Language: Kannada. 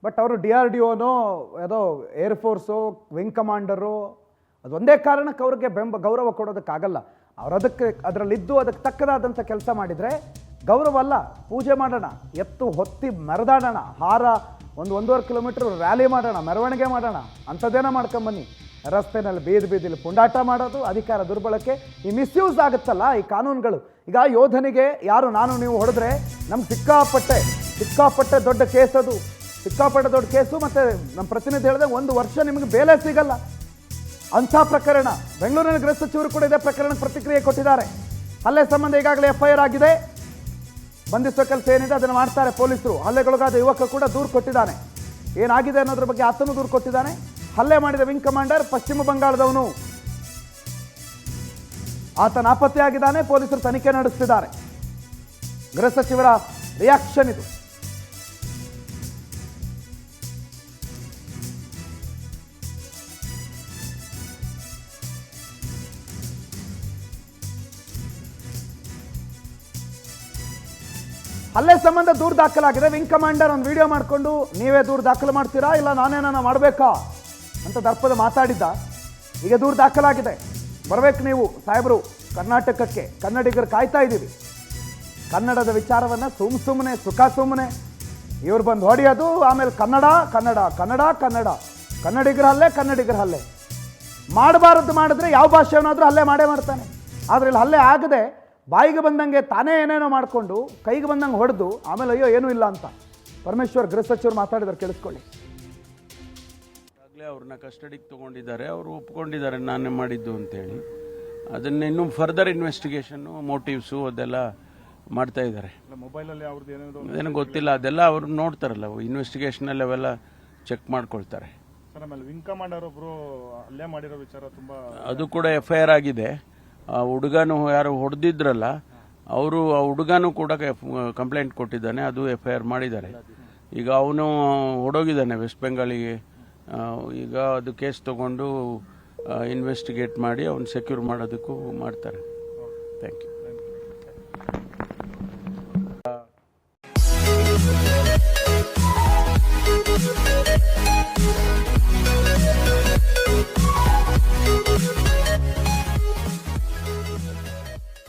ಬಟ್ ಅವರು DRDOನೋ ಯಾವುದೋ ಏರ್ಫೋರ್ಸು ವಿಂಗ್ ಕಮಾಂಡರು ಅದೊಂದೇ ಕಾರಣಕ್ಕೆ ಅವ್ರಿಗೆ ಗೌರವ ಕೊಡೋದಕ್ಕಾಗಲ್ಲ. ಅದರಲ್ಲಿದ್ದು ಅದಕ್ಕೆ ತಕ್ಕದಾದಂಥ ಕೆಲಸ ಮಾಡಿದರೆ ಗೌರವ ಅಲ್ಲ, ಪೂಜೆ ಮಾಡೋಣ, ಎತ್ತು ಹೊತ್ತಿ ಮೆರೆದಾಡೋಣ, ಹಾರ 1-1.5 ಕಿಲೋಮೀಟರ್ ರ್ಯಾಲಿ ಮಾಡೋಣ, ಮೆರವಣಿಗೆ ಮಾಡೋಣ, ಅಂಥದ್ದೇನೋ ಮಾಡ್ಕೊಂಬನ್ನಿ. ರಸ್ತೆನಲ್ಲಿ ಬೀದಿಲಿ ಪುಂಡಾಟ ಮಾಡೋದು, ಅಧಿಕಾರ ದುರ್ಬಳಕೆ, ಈ ಮಿಸ್ಯೂಸ್ ಆಗುತ್ತಲ್ಲ ಈ ಕಾನೂನುಗಳು. ಈಗ ಯೋಧನಿಗೆ ಯಾರು ನಾನು ನೀವು ಹೊಡೆದ್ರೆ ನಮ್ಗೆ ಸಿಕ್ಕಾಪಟ್ಟೆ ದೊಡ್ಡ ಕೇಸ್, ಅದು ಸಿಕ್ಕಾಪಟ್ಟೆ ದೊಡ್ಡ ಕೇಸು. ಮತ್ತು ನಮ್ಮ ಪ್ರತಿನಿಧಿ ಹೇಳಿದೆ 1 ವರ್ಷ ನಿಮಗೆ ಬೇಲೆ ಸಿಗಲ್ಲ ಅಂಥ ಪ್ರಕರಣ. ಬೆಂಗಳೂರಿನ ಗೃಹ ಸಚಿವರು ಕೂಡ ಇದೇ ಪ್ರಕರಣಕ್ಕೆ ಪ್ರತಿಕ್ರಿಯೆ ಕೊಟ್ಟಿದ್ದಾರೆ. ಹಲ್ಲೆ ಸಂಬಂಧ ಈಗಾಗಲೇ FIR ಆಗಿದೆ, ಬಂಧಿಸುವ ಕೆಲಸ ಏನಿದೆ ಅದನ್ನು ಮಾಡ್ತಾರೆ ಪೊಲೀಸರು. ಹಲ್ಲೆಗೊಳಗಾದ ಯುವಕ ಕೂಡ ದೂರು ಕೊಟ್ಟಿದ್ದಾನೆ, ಏನಾಗಿದೆ ಅನ್ನೋದ್ರ ಬಗ್ಗೆ ಆತನು ದೂರು ಕೊಟ್ಟಿದ್ದಾನೆ. ಹಲ್ಲೆ ಮಾಡಿದ ವಿಂಗ್ ಕಮಾಂಡರ್ ಪಶ್ಚಿಮ ಬಂಗಾಳದವನು, ಆತ ನಾಪತ್ತೆಯಾಗಿದ್ದಾನೆ, ಪೊಲೀಸರು ತನಿಖೆ ನಡೆಸುತ್ತಿದ್ದಾರೆ. ಗೃಹ ಸಚಿವರ ರಿಯಾಕ್ಷನ್ ಇದು. ಹಲ್ಲೆ ಸಂಬಂಧ ದೂರು ದಾಖಲಾಗಿದೆ. ವಿಂಗ್ ಕಮಾಂಡರ್ ಒಂದು ವಿಡಿಯೋ ಮಾಡಿಕೊಂಡು ನೀವೇ ದೂರು ದಾಖಲು ಮಾಡ್ತೀರಾ ಇಲ್ಲ ನಾನೇನ ಮಾಡಬೇಕಾ ಅಂತ ದರ್ಪದ ಮಾತಾಡಿದ್ದ. ಈಗ ದೂರು ದಾಖಲಾಗಿದೆ, ಬರಬೇಕು ನೀವು ಸಾಹೇಬರು ಕರ್ನಾಟಕಕ್ಕೆ, ಕನ್ನಡಿಗರು ಕಾಯ್ತಾ ಇದ್ದೀವಿ. ಕನ್ನಡದ ವಿಚಾರವನ್ನು ಸುಮ್ಮನೆ ಸುಮ್ಮನೆ ಇವ್ರು ಬಂದು ಹೊಡೆಯೋದು, ಆಮೇಲೆ ಕನ್ನಡಿಗರ ಹಲ್ಲೆ ಮಾಡಬಾರದು. ಮಾಡಿದ್ರೆ ಯಾವ ಭಾಷೆವನ್ನಾದರೂ ಹಲ್ಲೆ ಮಾಡ್ತಾನೆ. ಆದರೆ ಇಲ್ಲಿ ಹಲ್ಲೆ ಆಗದೆ ಬಾಯಿಗೆ ಬಂದಂಗೆ ತಾನೇ ಏನೇನೋ ಮಾಡಿಕೊಂಡು ಕೈಗೆ ಬಂದಂಗೆ ಹೊಡೆದು ಆಮೇಲೆ ಅಯ್ಯೋ ಏನೂ ಇಲ್ಲ ಅಂತ ಪರಮೇಶ್ವರ್ ಗೃಹ ಸಚಿವರು ಮಾತಾಡಿದ್ರು, ಕೇಳಿಸ್ಕೊಳ್ಳಿ. ಆಗಲೇ ಅವ್ರನ್ನ ಕಸ್ಟಡಿಗೆ ತೊಗೊಂಡಿದ್ದಾರೆ, ಅವರು ಒಪ್ಕೊಂಡಿದ್ದಾರೆ ನಾನೇ ಮಾಡಿದ್ದು ಅಂತೇಳಿ. ಅದನ್ನ ಇನ್ನೂ ಫರ್ದರ್ ಇನ್ವೆಸ್ಟಿಗೇಷನ್ನು, ಮೋಟಿವ್ಸು ಅದೆಲ್ಲ ಮಾಡ್ತಾ ಇದ್ದಾರೆ. ಮೊಬೈಲಲ್ಲಿ ಅವ್ರದ್ದು ಅದೇನೋ ಗೊತ್ತಿಲ್ಲ, ಅದೆಲ್ಲ ಅವ್ರು ನೋಡ್ತಾರಲ್ಲ ಇನ್ವೆಸ್ಟಿಗೇಷನಲ್ಲಿ ಅವೆಲ್ಲ ಚೆಕ್ ಮಾಡ್ಕೊಳ್ತಾರೆ. ವಿಂಗ್ ಕಮಾಂಡರ್ ಒಬ್ರು ಹಲ್ಲೆ ಮಾಡಿರೋ ವಿಚಾರ ತುಂಬಾ, ಅದು ಕೂಡ FIR ಆಗಿದೆ. ಆ ಹುಡುಗನು ಯಾರು ಹೊಡೆದಿದ್ರಲ್ಲ ಅವರು, ಆ ಹುಡುಗನೂ ಕೂಡ ಕಂಪ್ಲೇಂಟ್ ಕೊಟ್ಟಿದ್ದಾನೆ, ಅದು FIR ಮಾಡಿದ್ದಾರೆ. ಈಗ ಅವನು ಹೊಡೋಗಿದ್ದಾನೆ ವೆಸ್ಟ್ ಬೆಂಗಾಲಿಗೆ. ಈಗ ಅದು ಕೇಸ್ ತಗೊಂಡು ಇನ್ವೆಸ್ಟಿಗೇಟ್ ಮಾಡಿ ಅವ್ನು ಸೆಕ್ಯೂರ್ ಮಾಡೋದಕ್ಕೂ ಮಾಡ್ತಾರೆ. Thank you.